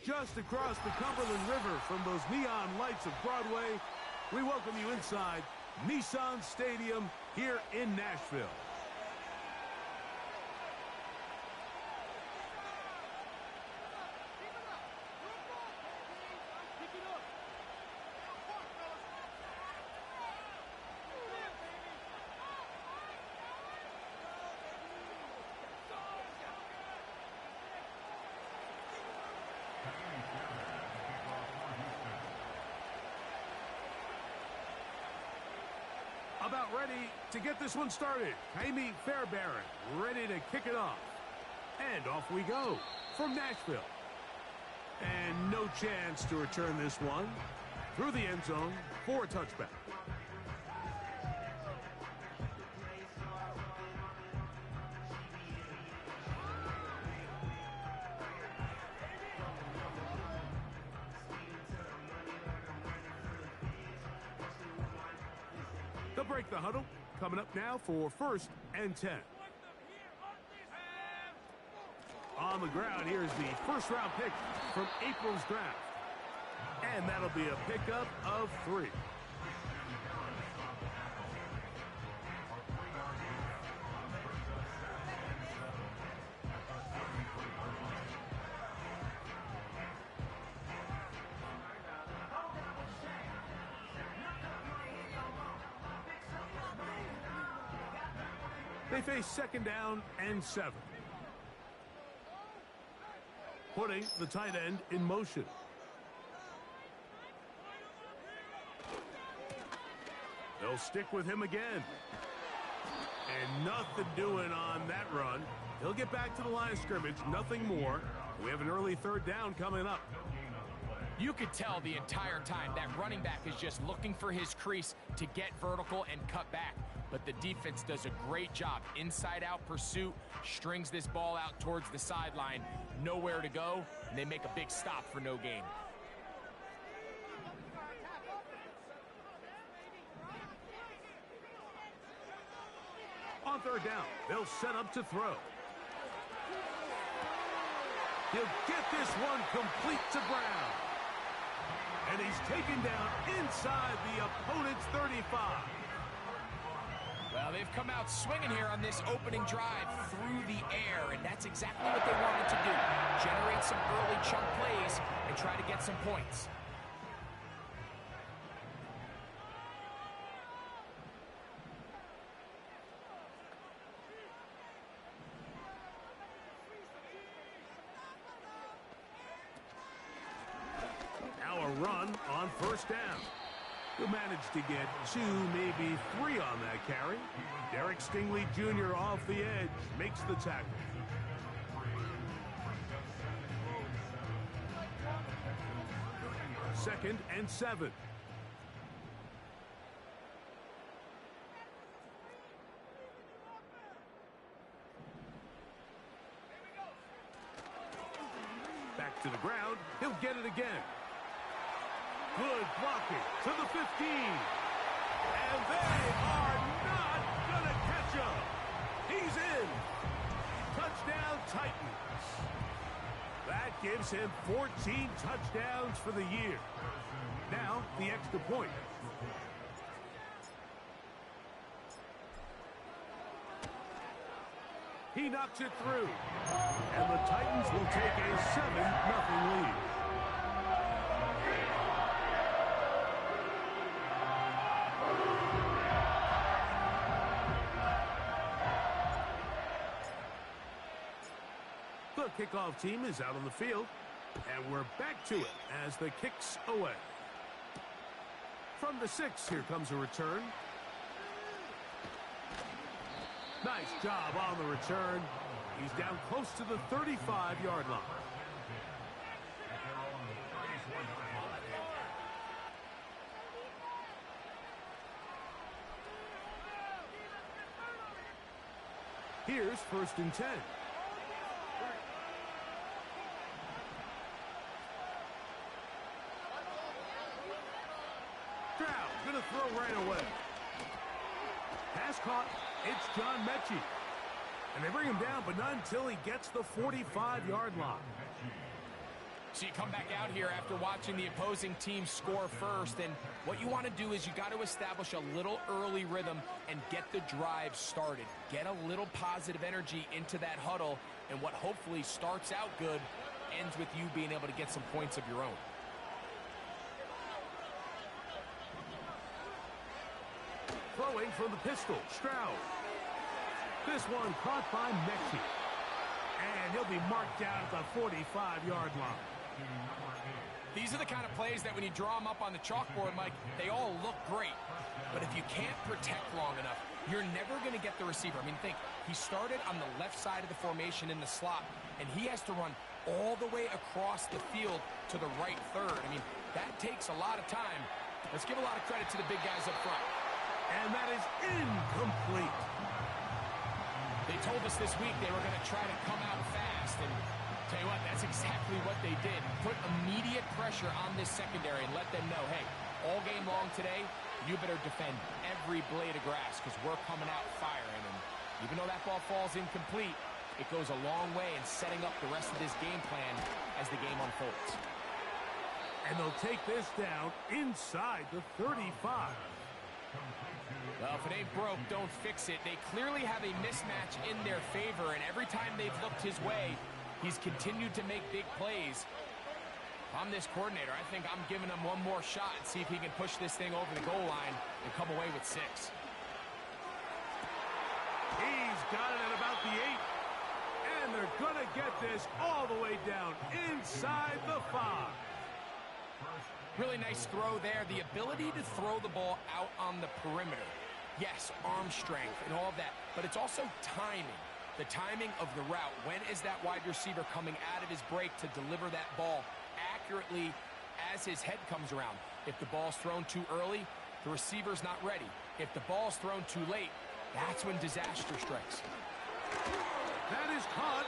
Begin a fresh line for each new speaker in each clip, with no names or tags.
Just across the Cumberland River from those neon lights of Broadway, we welcome you inside Nissan Stadium here in Nashville. About ready to get this one started. Amy Fairbairn ready to kick it off. And off we go from Nashville. And no chance to return this one through the end zone for a touchback. They'll break the huddle. Coming up now for 1st and 10. On the ground, here's the first-round pick from April's draft. And that'll be a pickup of 3. They face 2nd down and 7. Putting the tight end in motion. They'll stick with him again. And nothing doing on that run. He'll get back to the line of scrimmage, nothing more. We have an early 3rd down coming up.
You could tell the entire time that running back is just looking for his crease to get vertical and cut back. But the defense does a great job. Inside-out pursuit, strings this ball out towards the sideline. Nowhere to go, and they make a big stop for no gain.
On 3rd down, they'll set up to throw. He'll get this one complete to Brown. And he's taken down inside the opponent's 35.
Well, they've come out swinging here on this opening drive through the air, and that's exactly what they wanted to do. Generate some early chunk plays and try to get some points.
Now a run on 1st down. He'll manage to get 2, maybe 3 on that carry. Derek Stingley Jr. off the edge makes the tackle. Second and 7. Back to the ground. He'll get it again. Good blocking to the 15. And they are not going to catch him. He's in. Touchdown Titans. That gives him 14 touchdowns for the year. Now the extra point. He knocks it through. And the Titans will take a 7-0 lead. The kickoff team is out on the field, and we're back to it as the kick's away. From the 6, here comes a return. Nice job on the return. He's down close to the 35-yard line. Here's 1st and 10. Going to throw right away. Pass caught. It's John Mechie. And they bring him down, but not until he gets the 45-yard line.
So you come back out here after watching the opposing team score first, and what you want to do is you got to establish a little early rhythm and get the drive started. Get a little positive energy into that huddle, and what hopefully starts out good ends with you being able to get some points of your own.
Throwing from the pistol, Stroud. This one caught by Mechie. And he'll be marked down at the 45-yard line.
These are the kind of plays that when you draw them up on the chalkboard, Mike, they all look great. But if you can't protect long enough, you're never going to get the receiver. I mean, think, he started on the left side of the formation in the slot, and he has to run all the way across the field to the right third. I mean, that takes a lot of time. Let's give a lot of credit to the big guys up front.
And that is incomplete.
They told us this week they were going to try to come out fast, and tell you what, that's exactly what they did. Put immediate pressure on this secondary and let them know, hey, all game long today, you better defend every blade of grass because we're coming out firing. And even though that ball falls incomplete, it goes a long way in setting up the rest of this game plan as the game unfolds.
And they'll take this down inside the 35.
Well, if it ain't broke, don't fix it. They clearly have a mismatch in their favor, and every time they've looked his way, he's continued to make big plays. If I'm this coordinator, I think I'm giving him one more shot and see if he can push this thing over the goal line and come away with 6.
He's got it at about the 8. And they're going to get this all the way down inside the 5.
Really nice throw there. The ability to throw the ball out on the perimeter. Yes, arm strength and all of that, but it's also timing. The timing of the route. When is that wide receiver coming out of his break to deliver that ball accurately as his head comes around? If the ball's thrown too early, the receiver's not ready. If the ball's thrown too late, that's when disaster strikes.
That is caught.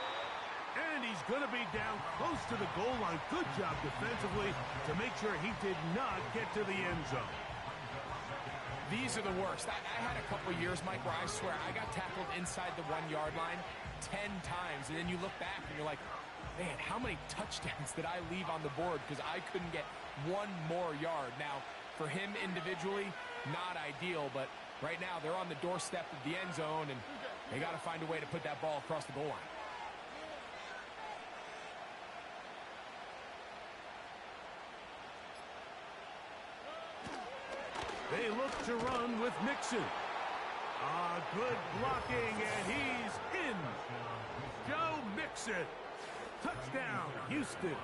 And he's going to be down close to the goal line. Good job defensively to make sure he did not get to the end zone.
These are the worst. I had a couple years, Mike, where I swear I got tackled inside the 1-yard line 10 times. And then you look back and you're like, man, how many touchdowns did I leave on the board because I couldn't get one more yard? Now, for him individually, not ideal. But right now, they're on the doorstep of the end zone, and they got to find a way to put that ball across the goal line.
They look to run with Mixon. Good blocking, and he's in. Joe Mixon. Touchdown, Houston.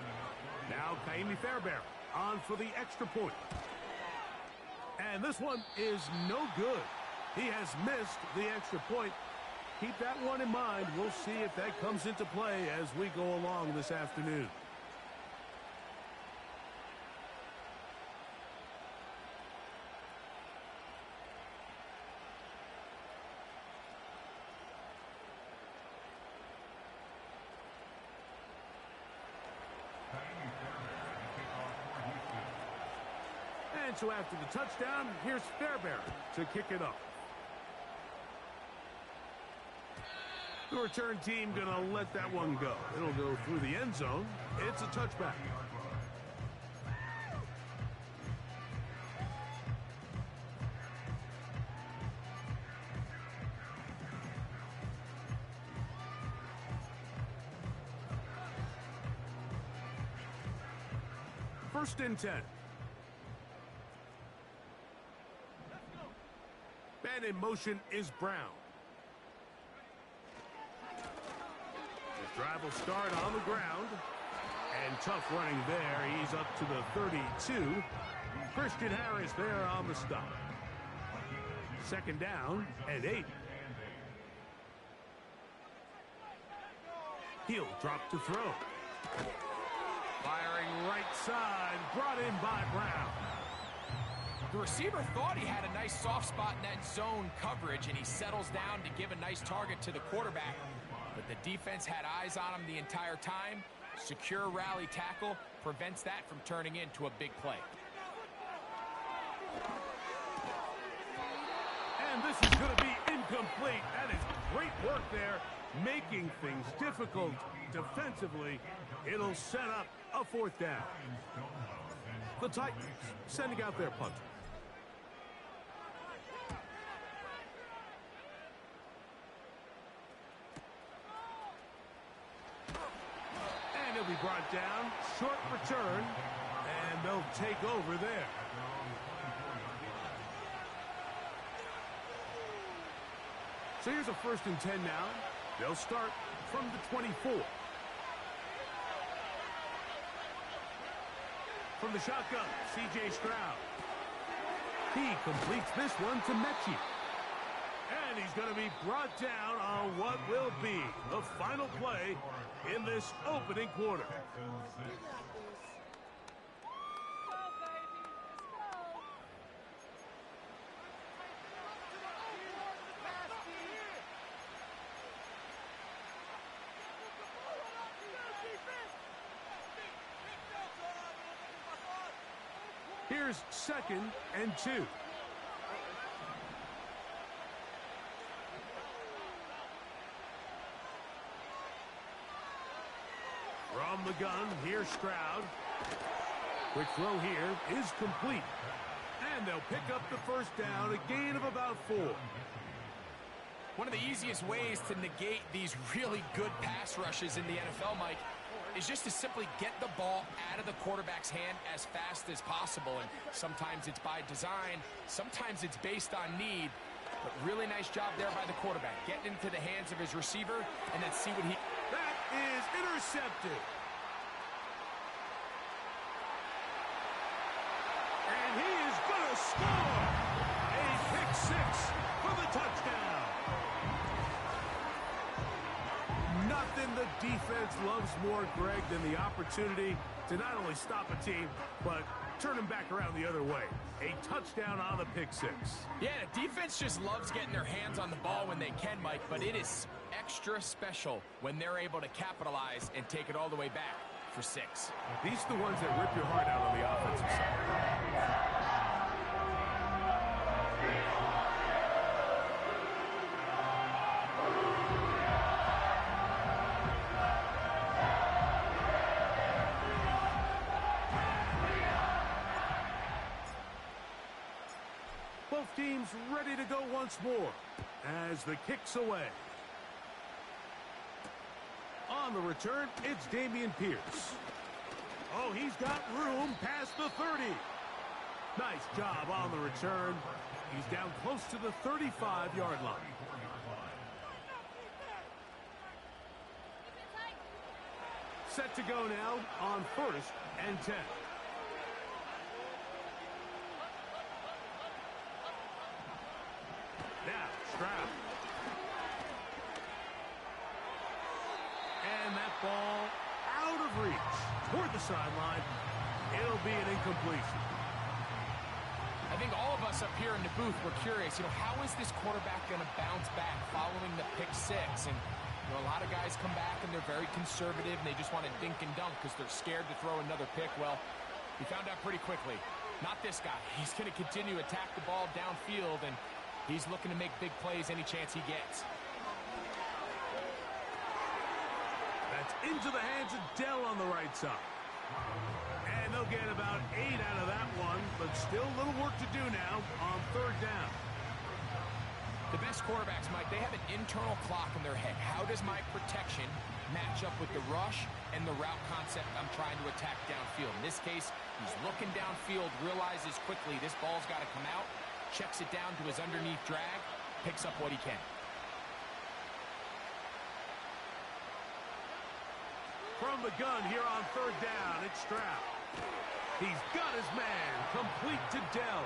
Now Kaimi Fairbairn on for the extra point. And this one is no good. He has missed the extra point. Keep that one in mind. We'll see if that comes into play as we go along this afternoon. And so after the touchdown, here's Fairbairn to kick it off. The return team going to let that one go. It'll go through the end zone. It's a touchback. First and 10. Man in motion is Brown. The drive will start on the ground. And tough running there. He's up to the 32. Christian Harris there on the stop. Second down and 8. He'll drop to throw. Firing right side, brought in by Brown.
The receiver thought he had a nice soft spot in that zone coverage, and he settles down to give a nice target to the quarterback. But the defense had eyes on him the entire time. Secure rally tackle prevents that from turning into a big play.
And this is going to be incomplete. That is great work there, making things difficult defensively, it'll set up a fourth down. The Titans sending out their punter. And he'll be brought down. Short return. And they'll take over there. So here's a 1st and 10 now. They'll start from the 24. From the shotgun, C.J. Stroud. He completes this one to Mechie. And he's going to be brought down on what will be the final play in this opening quarter. Here's 2nd and 2. From the gun, here's Stroud. Quick throw here is complete. And they'll pick up the 1st down, a gain of about 4.
One of the easiest ways to negate these really good pass rushes in the NFL, Mike, is just to simply get the ball out of the quarterback's hand as fast as possible. And sometimes it's by design, sometimes it's based on need. But really nice job there by the quarterback, getting into the hands of his receiver and then see what he...
That is intercepted. And he is going to score. A pick 6 for the touchdown. Nothing the defense loves more, Greg, than the opportunity to not only stop a team, but turn them back around the other way. A touchdown on the pick 6.
Yeah, the defense just loves getting their hands on the ball when they can, Mike, but it is extra special when they're able to capitalize and take it all the way back for 6.
These are the ones that rip your heart out on the offensive side. Both teams ready to go once more as the kick's away. On the return, it's Dameon Pierce. Oh, he's got room past the 30. Nice job on the return. He's down close to the 35-yard line. Set to go now on 1st and 10. Now, Stroud. And that ball out of reach toward the sideline. It'll be an incompletion.
I think all of us up here in the booth were curious, how is this quarterback going to bounce back following the pick 6? And a lot of guys come back and they're very conservative and they just want to dink and dunk because they're scared to throw another pick. Well, he found out pretty quickly. Not this guy. He's going to continue to attack the ball downfield, and he's looking to make big plays any chance he gets.
That's into the hands of Dell on the right side. And they'll get about 8 out of that one, but still a little work to do now on 3rd down.
The best quarterbacks, Mike, they have an internal clock in their head. How does my protection match up with the rush and the route concept I'm trying to attack downfield? In this case, he's looking downfield, realizes quickly this ball's got to come out, checks it down to his underneath drag, picks up what he can.
From the gun here on 3rd down, it's Stroud. He's got his man complete to Dell.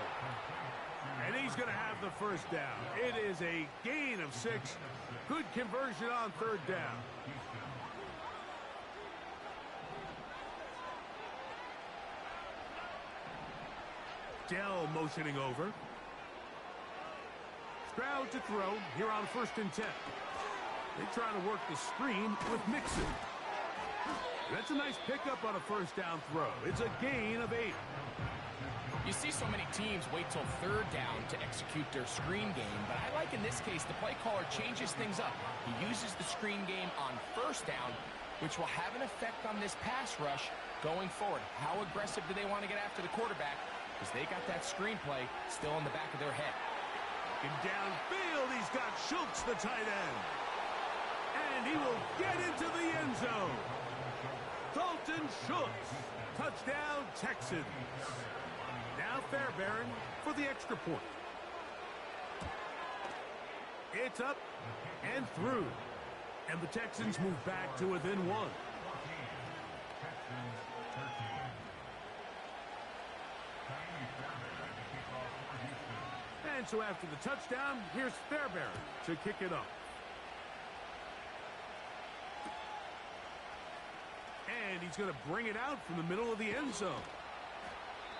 And he's going to have the 1st down. It is a gain of 6. Good conversion on 3rd down. Dell motioning over. Stroud to throw here on 1st and 10. They try to work the screen with Mixon. That's a nice pickup on a 1st down throw. It's a gain of 8.
You see so many teams wait till 3rd down to execute their screen game, but I like in this case the play caller changes things up. He uses the screen game on 1st down which will have an effect on this pass rush going forward. How aggressive do they want to get after the quarterback? Because they got that screenplay still in the back of their head.
And downfield, he's got Schultz, the tight end. And he will get into the end zone. Dalton Schultz. Touchdown, Texans. Now Fairbairn for the extra point. It's up and through. And the Texans move back to within one. And so after the touchdown, here's Fairbairn to kick it off. And he's going to bring it out from the middle of the end zone.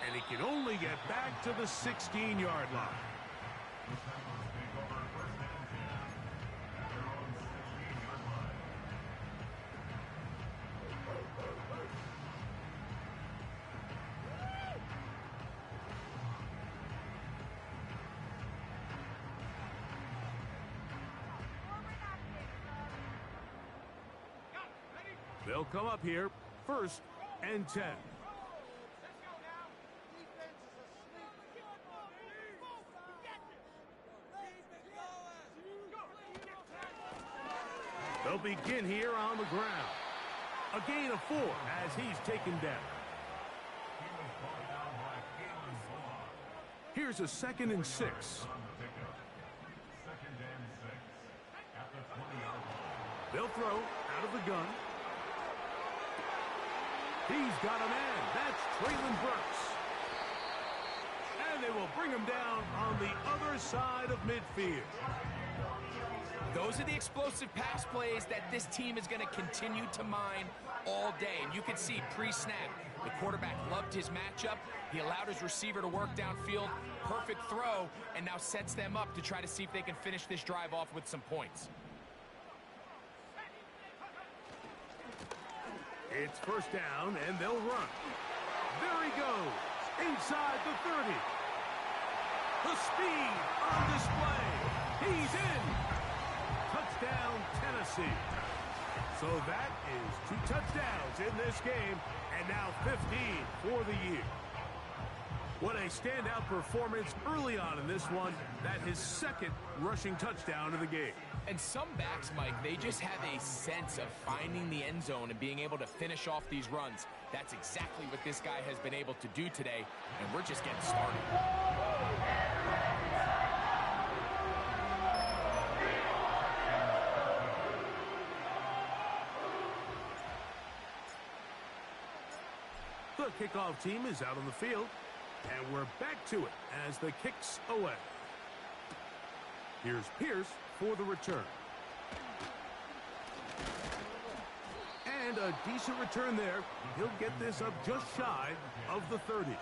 And he can only get back to the 16-yard line. They'll come up here, 1st and 10. They'll begin here on the ground. A gain of 4 as he's taken down. Here's a 2nd and 6. They'll throw out of the gun. He's got a man. That's Traylon Burks. And they will bring him down on the other side of midfield.
Those are the explosive pass plays that this team is going to continue to mine all day. And you can see pre-snap, the quarterback loved his matchup. He allowed his receiver to work downfield. Perfect throw, and now sets them up to try to see if they can finish this drive off with some points.
It's 1st down, and they'll run. There he goes, inside the 30. The speed on display. He's in. Touchdown, Tennessee. So that is 2 touchdowns in this game, and now 15 for the year. What a standout performance early on in this one. That his 2nd rushing touchdown of the game.
And some backs, Mike, they just have a sense of finding the end zone and being able to finish off these runs. That's exactly what this guy has been able to do today, and we're just getting started.
The kickoff team is out on the field, and we're back to it as the kick's away. Here's Pierce for the return. And a decent return there. He'll get this up just shy of the 30.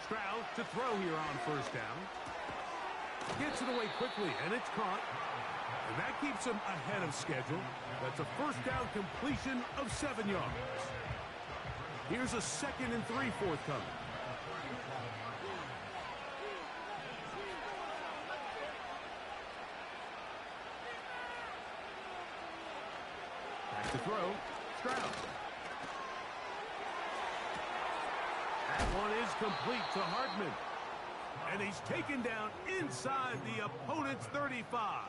Stroud to throw here on 1st down. Gets it away quickly, and it's caught. And that keeps him ahead of schedule. That's a 1st down completion of 7 yards. Here's a 2nd and 3 forthcoming. Back to throw. Stroud. That one is complete to Hartman. And he's taken down inside the opponent's 35.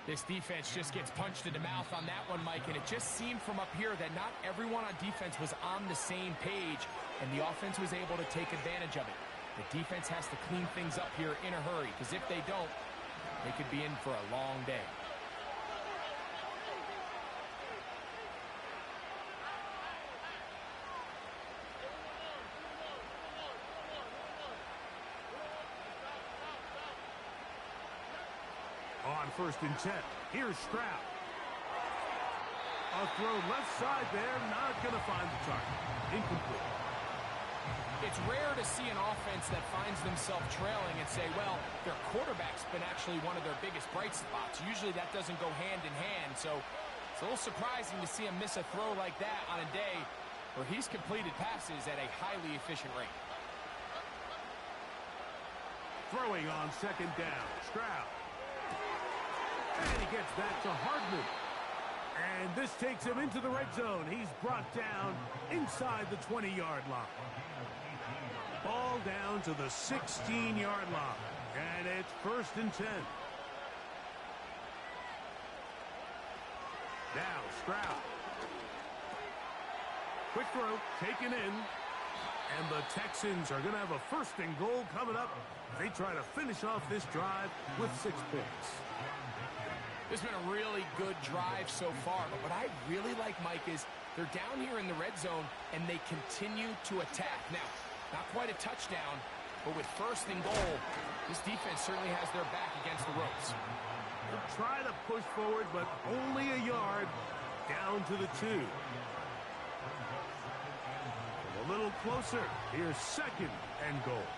This defense just gets punched in the mouth on that one, Mike, and it just seemed from up here that not everyone on defense was on the same page, and the offense was able to take advantage of it. The defense has to clean things up here in a hurry, because if they don't, they could be in for a long day.
On 1st and 10, here's Stroud. A throw left side there, not going to find the target. Incomplete.
It's rare to see an offense that finds themselves trailing and say, well, their quarterback's been actually one of their biggest bright spots. Usually that doesn't go hand in hand, so it's a little surprising to see him miss a throw like that on a day where he's completed passes at a highly efficient rate.
Throwing on second down, Stroud. And he gets that to Hardman. And this takes him into the red zone. He's brought down inside the 20-yard line. Ball down to the 16-yard line. And it's 1st and 10. Now Stroud. Quick throw, taken in. And the Texans are going to have a 1st and goal coming up. They try to finish off this drive with 6 points.
This has been a really good drive so far, but what I really like, Mike, is they're down here in the red zone, and they continue to attack. Now, not quite a touchdown, but with 1st and goal, this defense certainly has their back against the ropes.
They'll try to push forward, but only a yard down to the 2. A little closer. Here's 2nd and goal.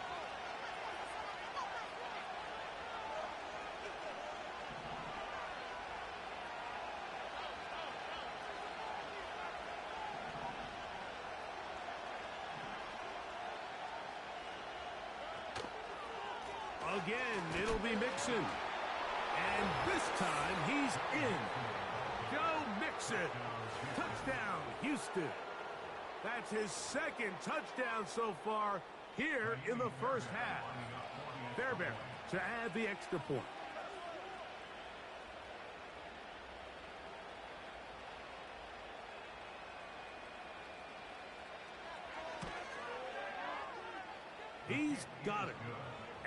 Again, it'll be Mixon. And this time, he's in. Joe Mixon. Touchdown, Houston. That's his 2nd touchdown so far here in the 1st half. Fairbairn to add the extra point. He's got it.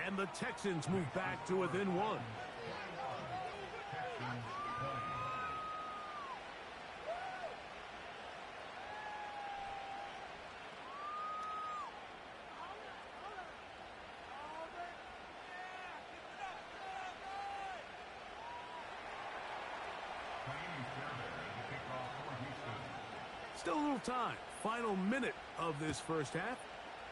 And the Texans move back to within 1. Still a little time. Final minute of this 1st half.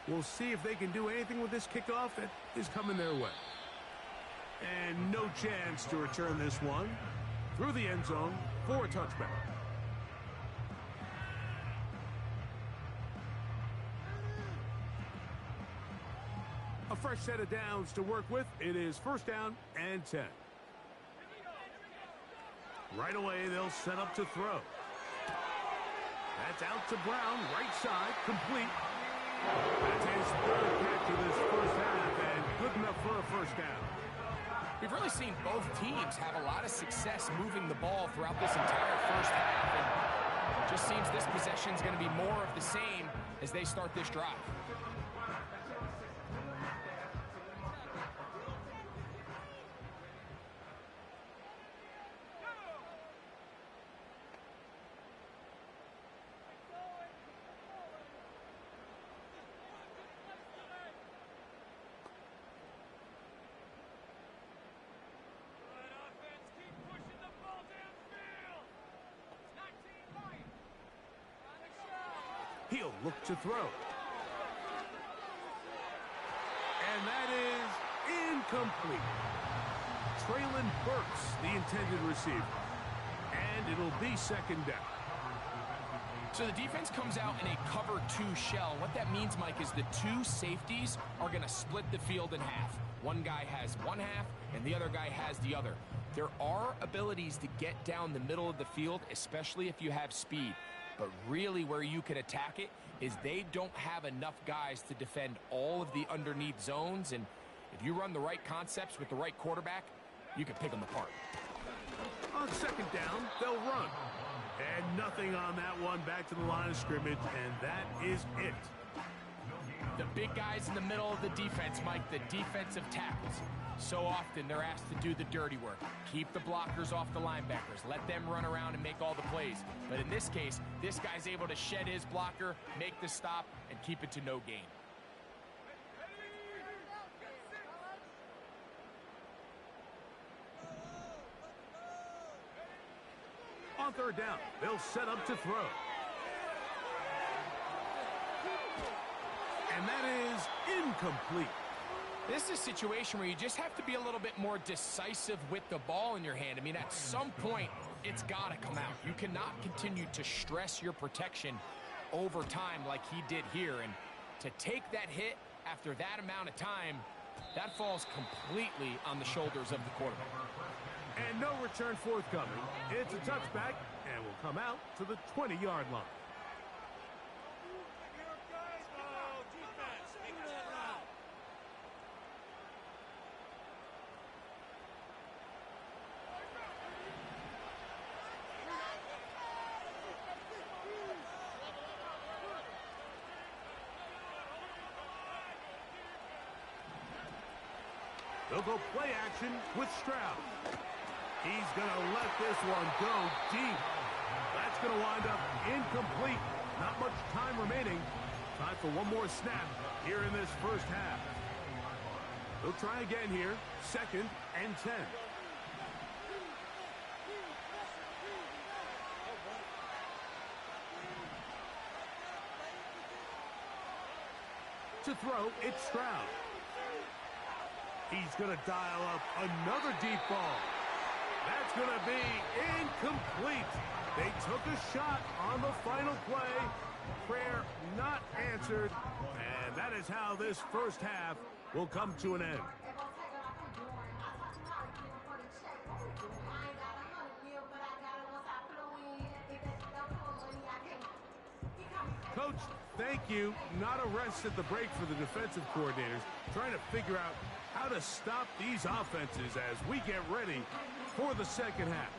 We'll see if they can do anything with this kickoff that is coming their way. And no chance to return this one through the end zone for a touchback. A fresh set of downs to work with. It is 1st down and 10. Right away, they'll set up to throw. That's out to Brown, right side, complete. That's his 3rd catch of this 1st half, and good enough for a 1st down.
We've really seen both teams have a lot of success moving the ball throughout this entire 1st half, and it just seems this possession is going to be more of the same as they start this drive.
He'll look to throw. And that is incomplete. Traylon Burks, the intended receiver. And it'll be 2nd down.
So the defense comes out in a cover 2 shell. What that means, Mike, is the 2 safeties are going to split the field in half. One guy has one half, and the other guy has the other. There are abilities to get down the middle of the field, especially if you have speed. But really where you can attack it is they don't have enough guys to defend all of the underneath zones. And if you run the right concepts with the right quarterback, you can pick them apart.
On 2nd down, they'll run. And nothing on that one, back to the line of scrimmage, and that is it.
The big guys in the middle of the defense, Mike, the defensive tackles. So often they're asked to do the dirty work. Keep the blockers off the linebackers. Let them run around and make all the plays. But in this case, this guy's able to shed his blocker, make the stop, and keep it to no gain.
On 3rd down, they'll set up to throw. And And that is incomplete.
This is a situation where you just have to be a little bit more decisive with the ball in your hand. I mean, at some point, it's got to come out. You cannot continue to stress your protection over time like he did here. And to take that hit after that amount of time, that falls completely on the shoulders of the quarterback.
And no return forthcoming. It's a touchback and will come out to the 20-yard line. They'll go play action with Stroud. He's going to let this one go deep. That's going to wind up incomplete. Not much time remaining. Time for one more snap here in this first half. They'll try again here. 2nd and 10. To throw, it's Stroud. He's going to dial up another deep ball. That's going to be incomplete. They took a shot on the final play. Prayer not answered. And that is how this first half will come to an end. Coach, thank you. Not a rest at the break for the defensive coordinators, trying to figure out how to stop these offenses as we get ready for the second half.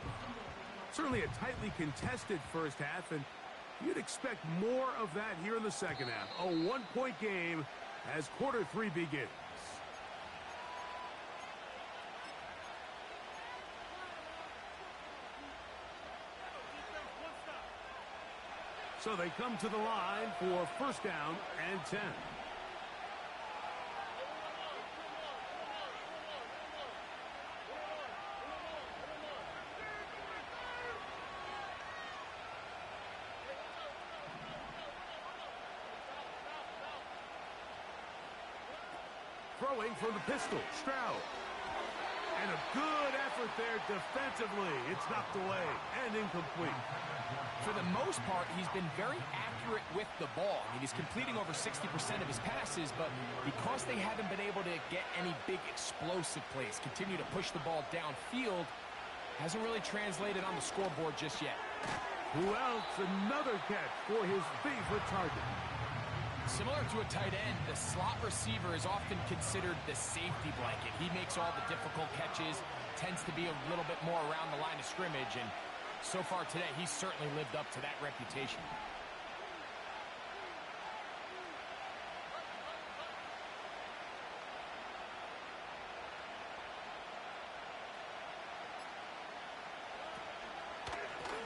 Certainly a tightly contested first half, and you'd expect more of that here in the second half. A one-point game as quarter 3 begins. So they come to the line for 1st down and 10. Throwing from the pistol, Stroud. And a good effort there defensively. It's knocked away and incomplete.
For the most part, he's been very accurate with the ball. I mean, he's completing over 60% of his passes, but because they haven't been able to get any big explosive plays, continue to push the ball downfield, hasn't really translated on the scoreboard just yet.
Who else? Another catch for his favorite target.
Similar to a tight end, the slot receiver is often considered the safety blanket. He makes all the difficult catches, tends to be a little bit more around the line of scrimmage, and so far today, he's certainly lived up to that reputation.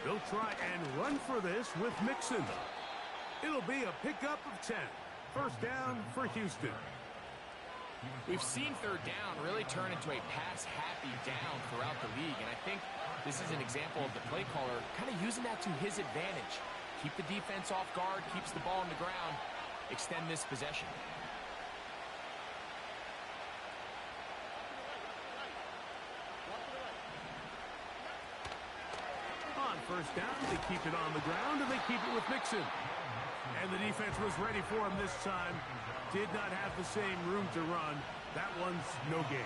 They'll try and run for this with Mixon. It'll be a pickup of 10. 1st down for Houston.
We've seen 3rd down really turn into a pass-happy down throughout the league, and I think this is an example of the play caller kind of using that to his advantage. Keep the defense off guard, keeps the ball on the ground, extend this possession.
On 1st down, they keep it on the ground, and they keep it with Mixon. And the defense was ready for him this time. Did not have the same room to run. That one's no gain.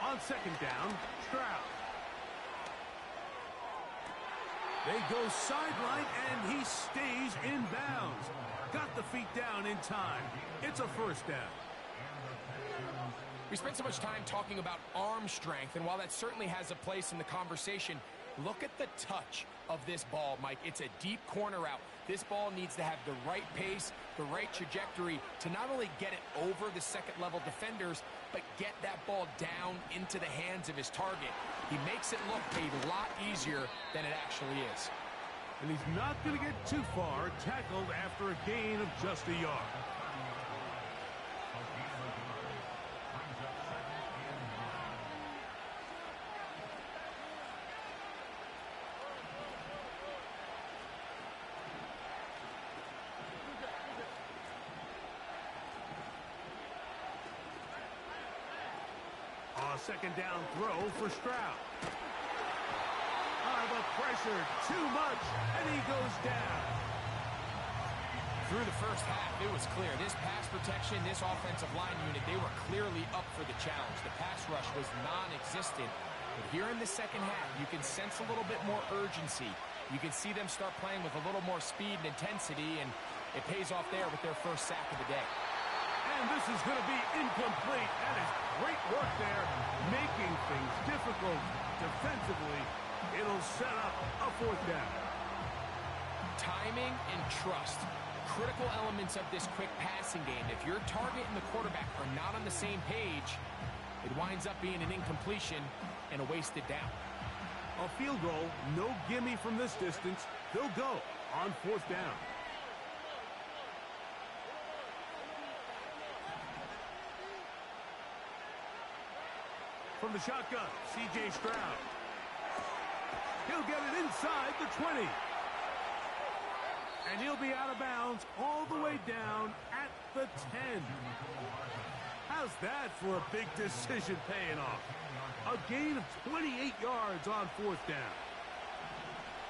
On 2nd down, Stroud. They go sideline, and he stays in bounds. Got the feet down in time. It's a 1st down.
We spent so much time talking about arm strength, and while that certainly has a place in the conversation, look at the touch of this ball, Mike. It's a deep corner route. This ball needs to have the right pace, the right trajectory to not only get it over the second-level defenders, but get that ball down into the hands of his target. He makes it look a lot easier than it actually is.
And he's not going to get too far, tackled after a gain of just a yard. A second down throw for Stroud. The pressure, too much, and he goes down.
Through the first half, it was clear. This pass protection, this offensive line unit, they were clearly up for the challenge. The pass rush was non-existent. But here in the second half, you can sense a little bit more urgency. You can see them start playing with a little more speed and intensity, and it pays off there with their first sack of the day.
And this is going to be incomplete. That is great work there, making things difficult defensively. It'll set up a fourth down.
Timing and trust. Critical elements of this quick passing game. If your target and the quarterback are not on the same page, it winds up being an incompletion and a wasted down.
A field goal, no gimme from this distance. They'll go on fourth down. From the shotgun, C.J. Stroud. He'll get it inside the 20. And he'll be out of bounds all the way down at the 10. How's that for a big decision paying off? A gain of 28 yards on fourth down.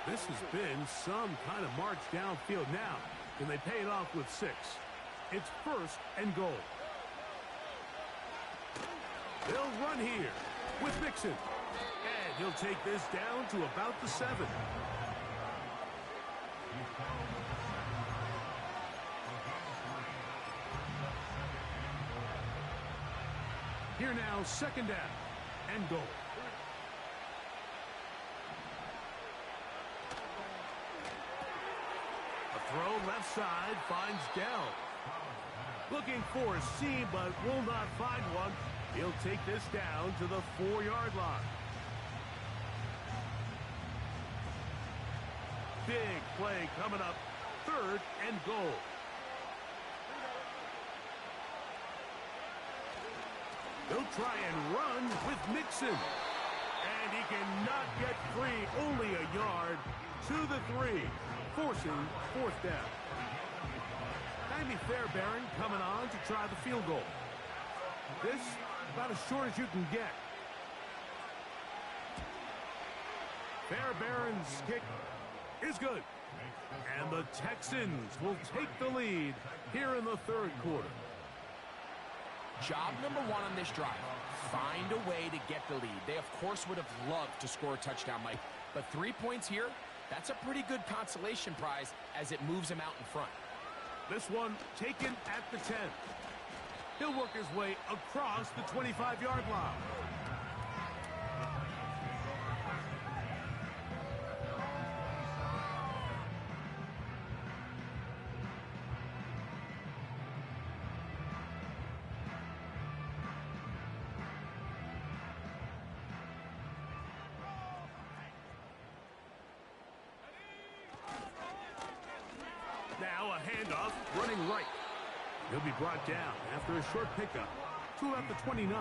This has been some kind of march downfield now. Can they pay it off with 6? It's first and goal. They'll run here with Mixon. And he'll take this down to about the 7. Here now, second down and goal. A throw left side finds Dell. Looking for a seam, but will not find one. He'll take this down to the 4-yard line. Big play coming up, third and goal. They'll try and run with Mixon. And he cannot get free, only a yard to the 3, forcing fourth down. Andy Fairbairn coming on to try the field goal. This about as short as you can get. Fairbairn's kick is good. And the Texans will take the lead here in the third quarter.
Job number 1 on this drive, find a way to get the lead. They, of course, would have loved to score a touchdown, Mike. But 3 points here, that's a pretty good consolation prize as it moves them out in front.
This one taken at the 10. He'll work his way across the 25-yard line. Now a handoff running right. He'll be brought down after a short pickup to about the 29.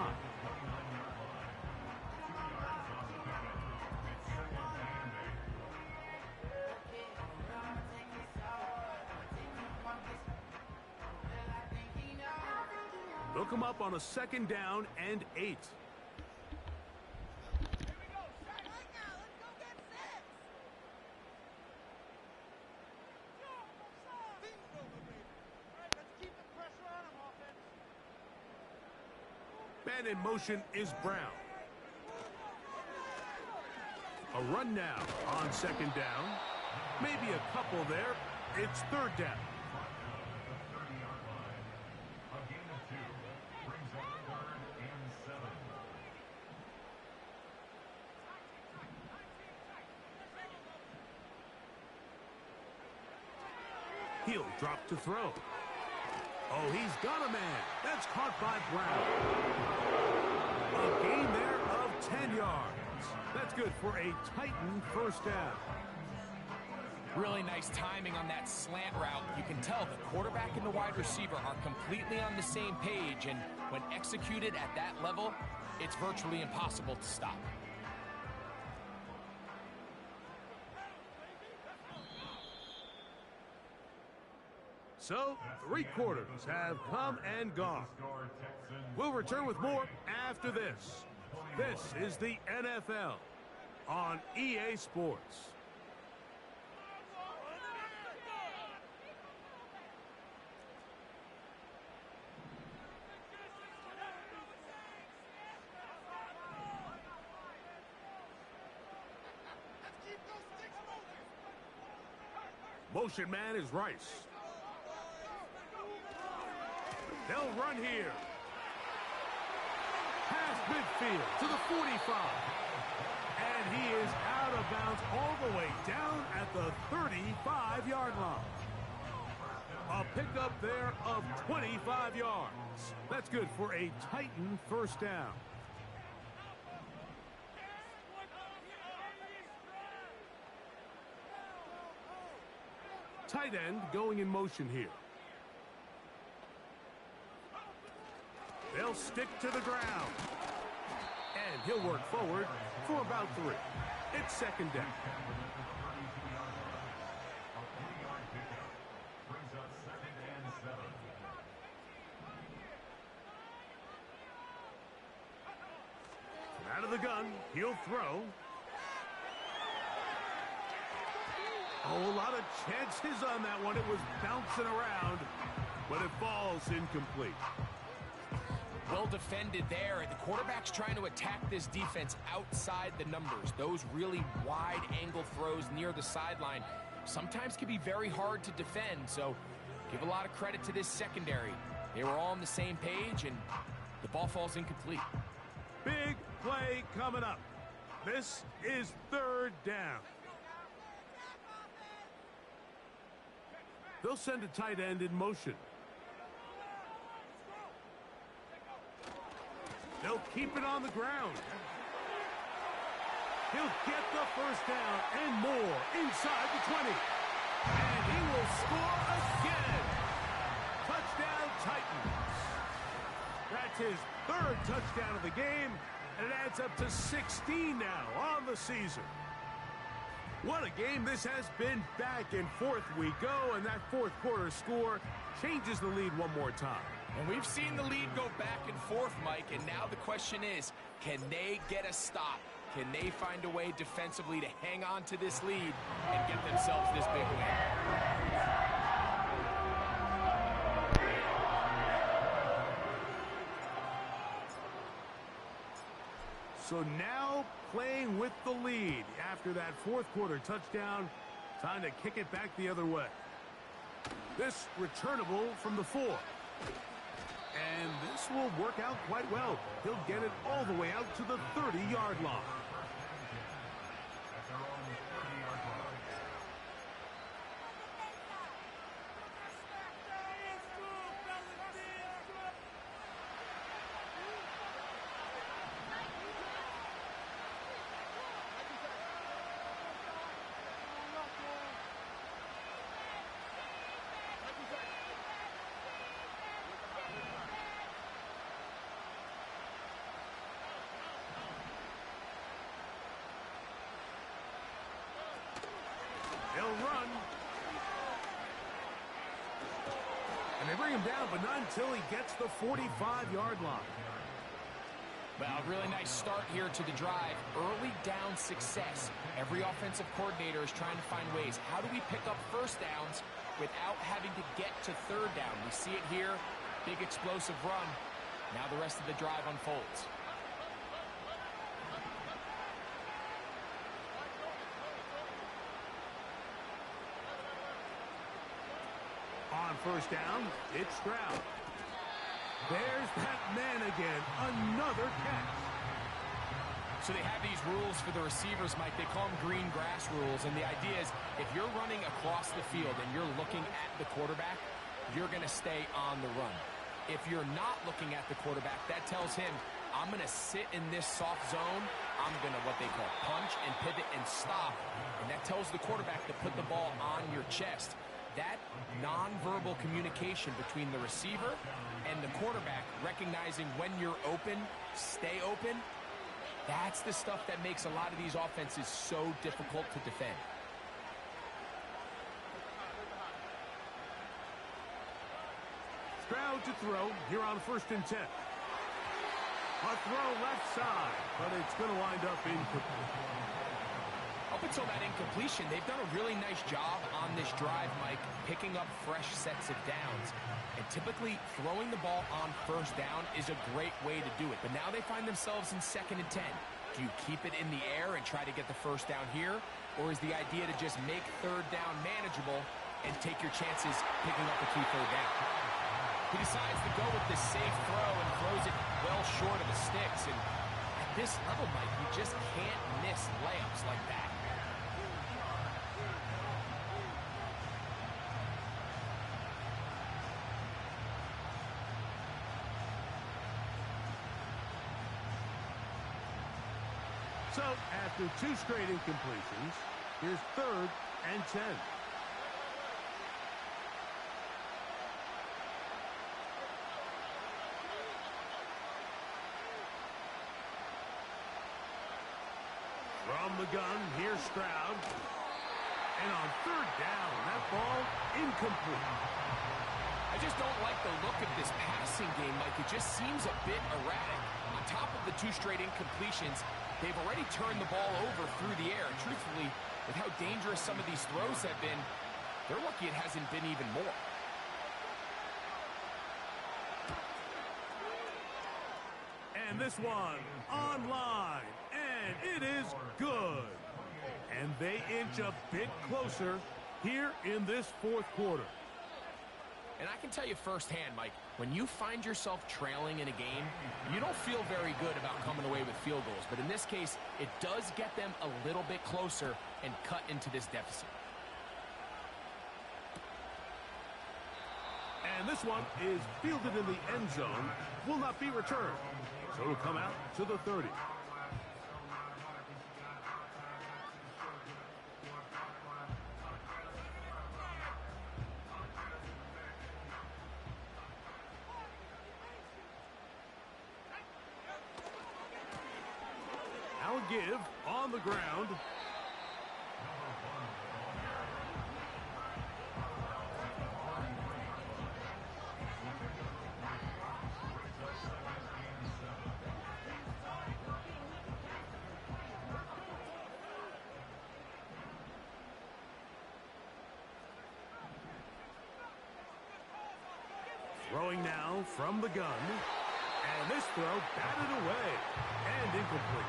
They'll come up on a second down and 8. Man in motion is Brown. A run now on second down. Maybe a couple there. It's third down. He'll drop to throw. Oh, he's got a man. That's caught by Brown. A gain there of 10 yards. That's good for a Titan first down.
Really nice timing on that slant route. You can tell the quarterback and the wide receiver are completely on the same page, and when executed at that level, it's virtually impossible to stop.
So, 3 quarters have come and gone. We'll return with more after this. This is the NFL on EA Sports. Motion man is Rice. They'll run here. Past midfield to the 45. And he is out of bounds all the way down at the 35-yard line. A pickup there of 25 yards. That's good for a Titan first down. Tight end going in motion here. They'll stick to the ground. And he'll work forward for about 3. It's second down. From out of the gun, he'll throw. Oh, a lot of chances on that one. It was bouncing around, but it falls incomplete.
Well defended there. The quarterback's trying to attack this defense outside the numbers. Those really wide angle throws near the sideline sometimes can be very hard to defend. So give a lot of credit to this secondary. They were all on the same page, and the ball falls incomplete.
Big play coming up. This is third down. They'll send a tight end in motion. They'll keep it on the ground. He'll get the first down and more inside the 20. And he will score again. Touchdown, Titans. That's his third touchdown of the game, and it adds up to 16 now on the season. What a game this has been. Back and forth we go, and that fourth quarter score changes the lead one more time.
And we've seen the lead go back and forth, Mike, and now the question is, can they get a stop? Can they find a way defensively to hang on to this lead and get themselves this big win?
So now playing with the lead after that fourth quarter touchdown, time to kick it back the other way. This returnable from the 4. And this will work out quite well. He'll get it all the way out to the 30-yard line. They'll run. And they bring him down, but not until he gets the 45-yard line.
Well, really nice start here to the drive. Early down success. Every offensive coordinator is trying to find ways. How do we pick up first downs without having to get to third down? We see it here. Big explosive run. Now the rest of the drive unfolds.
On first down, it's Stroud. There's that man again. Another catch.
So they have these rules for the receivers, Mike. They call them green grass rules. And the idea is if you're running across the field and you're looking at the quarterback, you're going to stay on the run. If you're not looking at the quarterback, that tells him, I'm going to sit in this soft zone. I'm going to what they call punch and pivot and stop. And that tells the quarterback to put the ball on your chest. That nonverbal communication between the receiver and the quarterback, recognizing when you're open, stay open, that's the stuff that makes a lot of these offenses so difficult to defend.
Stroud to throw here on 1st and 10. A throw left side, but it's going to wind up incomplete.
Up until that incompletion, they've done a really nice job on this drive, Mike, picking up fresh sets of downs. And typically, throwing the ball on first down is a great way to do it. But now they find themselves in 2nd and 10. Do you keep it in the air and try to get the first down here? Or is the idea to just make 3rd down manageable and take your chances picking up a key 3rd down? He decides to go with the safe throw and throws it well short of the sticks. And at this level, Mike, you just can't miss layups like that.
So, after 2 straight incompletions, here's 3rd and 10. From the gun, here's Stroud. And on 3rd down, that ball incomplete.
I just don't like the look of this passing game, Mike. It just seems a bit erratic. On top of the 2 straight incompletions, they've already turned the ball over through the air. And truthfully, with how dangerous some of these throws have been, they're lucky it hasn't been even more.
And this one online, and it is good. And they inch a bit closer here in this 4th quarter.
And I can tell you firsthand, Mike, when you find yourself trailing in a game, you don't feel very good about coming away with field goals. But in this case, it does get them a little bit closer and cut into this deficit.
And this one is fielded in the end zone, will not be returned. So it'll come out to the 30. Now a give on the ground. Throwing now from the gun. And this throw batted away and incomplete.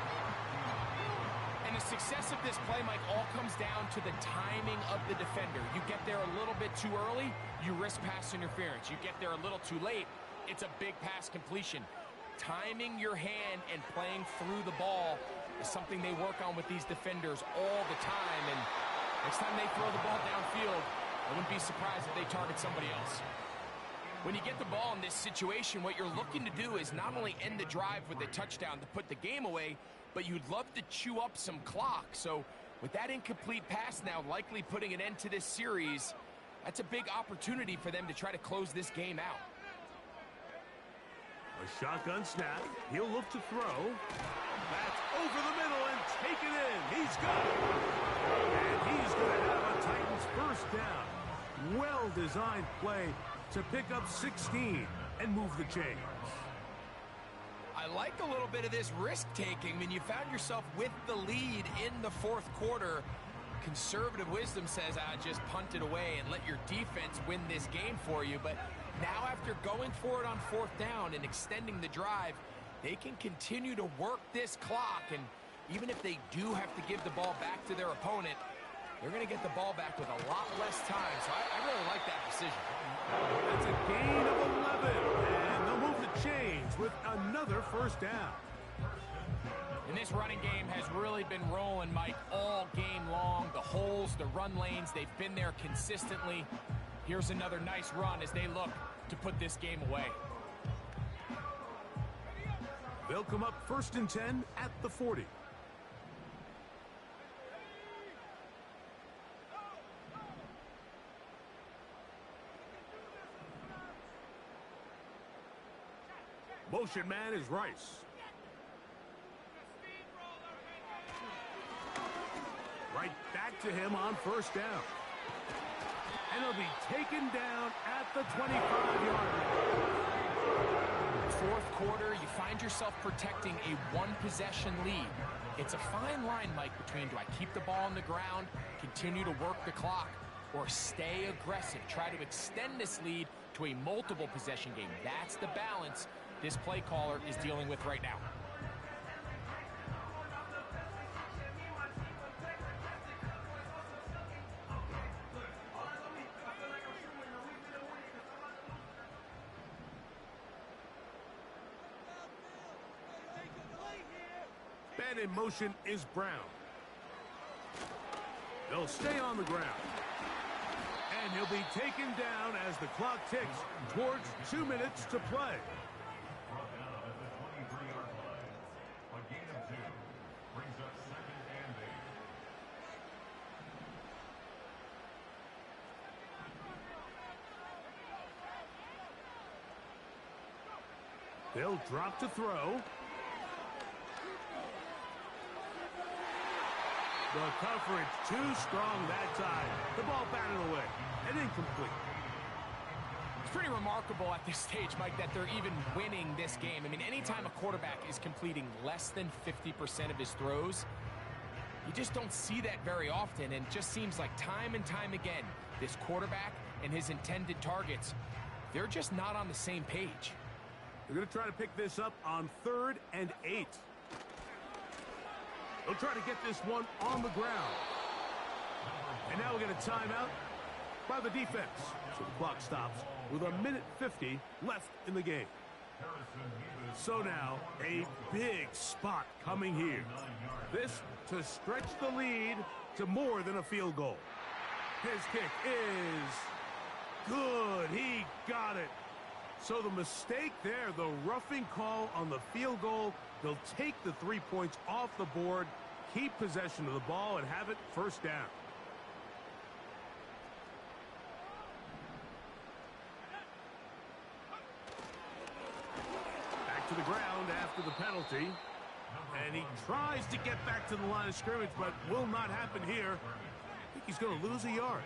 And the success of this play, Mike, all comes down to the timing of the defender. You get there a little bit too early, you risk pass interference. You get there a little too late, it's a big pass completion. Timing your hand and playing through the ball is something they work on with these defenders all the time. And next time they throw the ball downfield, I wouldn't be surprised if they target somebody else. When you get the ball in this situation, what you're looking to do is not only end the drive with a touchdown to put the game away, but you'd love to chew up some clock. So with that incomplete pass now likely putting an end to this series, that's a big opportunity for them to try to close this game out.
A shotgun snap. He'll look to throw. That's over the middle and taken in. He's got it. And he's going to have a Titans first down. Well-designed play to pick up 16 and move the chains.
I like a little bit of this risk-taking. When you found yourself with the lead in the 4th quarter, conservative wisdom says, just punt it away and let your defense win this game for you. But now after going for it on 4th down and extending the drive, they can continue to work this clock. And even if they do have to give the ball back to their opponent, they're going to get the ball back with a lot less time. So I really like that decision.
That's a gain of 11. And they'll move the chains with another first down.
And this running game has really been rolling, Mike, all game long. The holes, the run lanes, they've been there consistently. Here's another nice run as they look to put this game away.
They'll come up 1st and 10 at the 40. Motion man is Rice. Right back to him on 1st down. And he'll be taken down at the 25-yard line.
4th quarter, you find find yourself protecting a one-possession lead, it's a fine line, Mike, between do I keep the ball on the ground, continue to work the clock, or stay aggressive, try to extend this lead to a multiple possession game. That's the balance this play caller is dealing with right now.
Man in motion is Brown. They'll stay on the ground. And he'll be taken down as the clock ticks towards 2 minutes to play. They'll drop to throw. The coverage too strong that time. The ball batted away and incomplete.
It's pretty remarkable at this stage, Mike, that they're even winning this game. I mean, anytime a quarterback is completing less than 50% of his throws, you just don't see that very often. And it just seems like time and time again, this quarterback and his intended targets, they're just not on the same page.
They're going to try to pick this up on 3rd and 8. They'll try to get this one on the ground. And now we'll get a timeout by the defense. So the clock stops with 1:50 left in the game. So now a big spot coming here. This to stretch the lead to more than a field goal. His kick is good. He got it. So the mistake there, the roughing call on the field goal, they'll take the 3 points off the board, keep possession of the ball, and have it first down. Back to the ground after the penalty. And he tries to get back to the line of scrimmage, but will not happen here. I think he's going to lose a yard.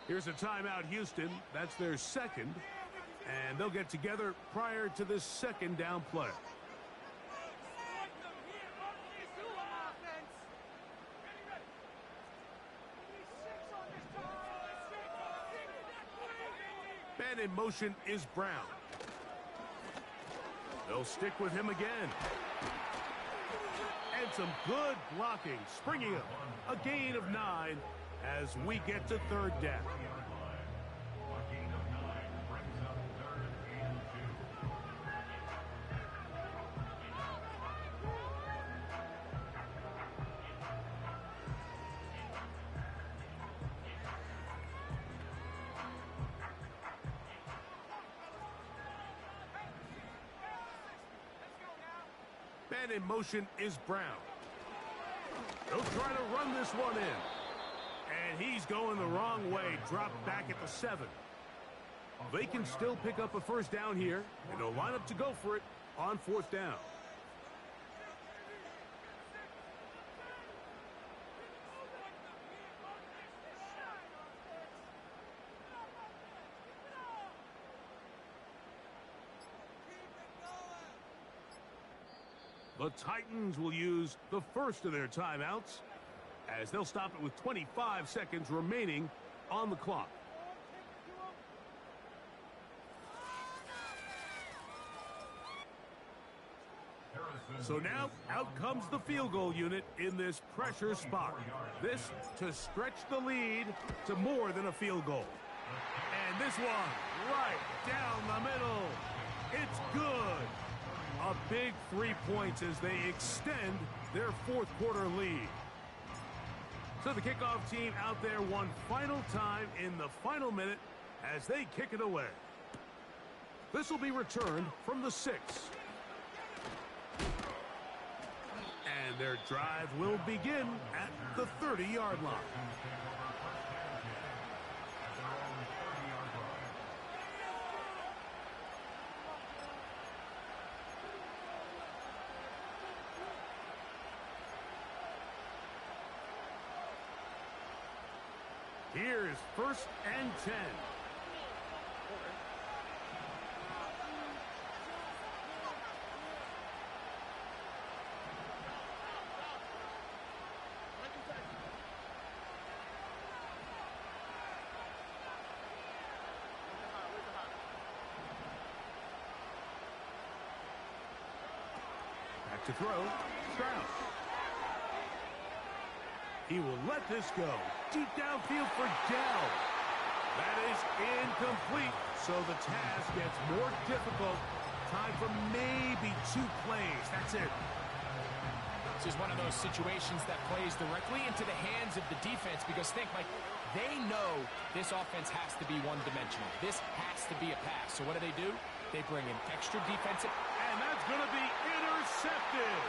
Here's a timeout, Houston. That's their second. And they'll get together prior to this second down play. Man in motion is Brown. They'll stick with him again. And some good blocking. Springing up. A gain of 9 as we get to 3rd down. Man in motion is Brown. They'll try to run this one in. And he's going the wrong way. Dropped back at the 7. They can still pick up a first down here. And they'll line up to go for it on 4th down. The Titans will use the first of their timeouts as they'll stop it with 25 seconds remaining on the clock. So now out comes the field goal unit in this pressure spot. This to stretch the lead to more than a field goal. And this one right down the middle. It's good. A big 3 points as they extend their 4th quarter lead. So the kickoff team out there one final time in the final minute as they kick it away. This will be returned from the 6. And their drive will begin at the 30-yard line. Here's 1st and 10. Back to throw, Stroud. He will let this go. Deep downfield for Dell. That is incomplete, so the task gets more difficult. Time for maybe 2 plays. That's it.
This is one of those situations that plays directly into the hands of the defense because think, Mike, they know this offense has to be one-dimensional. This has to be a pass. So what do? They bring in extra defensive.
And that's going to be intercepted.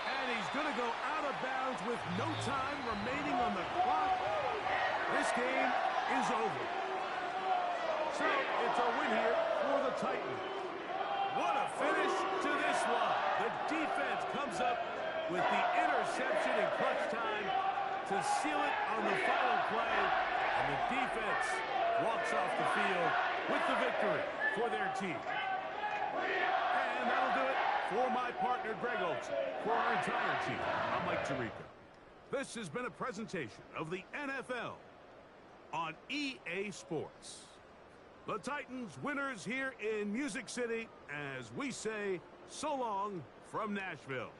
And he's going to go out of bounds with no time remaining on the clock. This game is over. So it's a win here for the Titans. What a finish to this one. The defense comes up with the interception in clutch time to seal it on the final play. And the defense walks off the field with the victory for their team. And that'll do it for my partner, Greg Olson. For our entire team, I'm Mike Tirico. This has been a presentation of the NFL on EA Sports. The Titans winners here in Music City as we say so long from Nashville.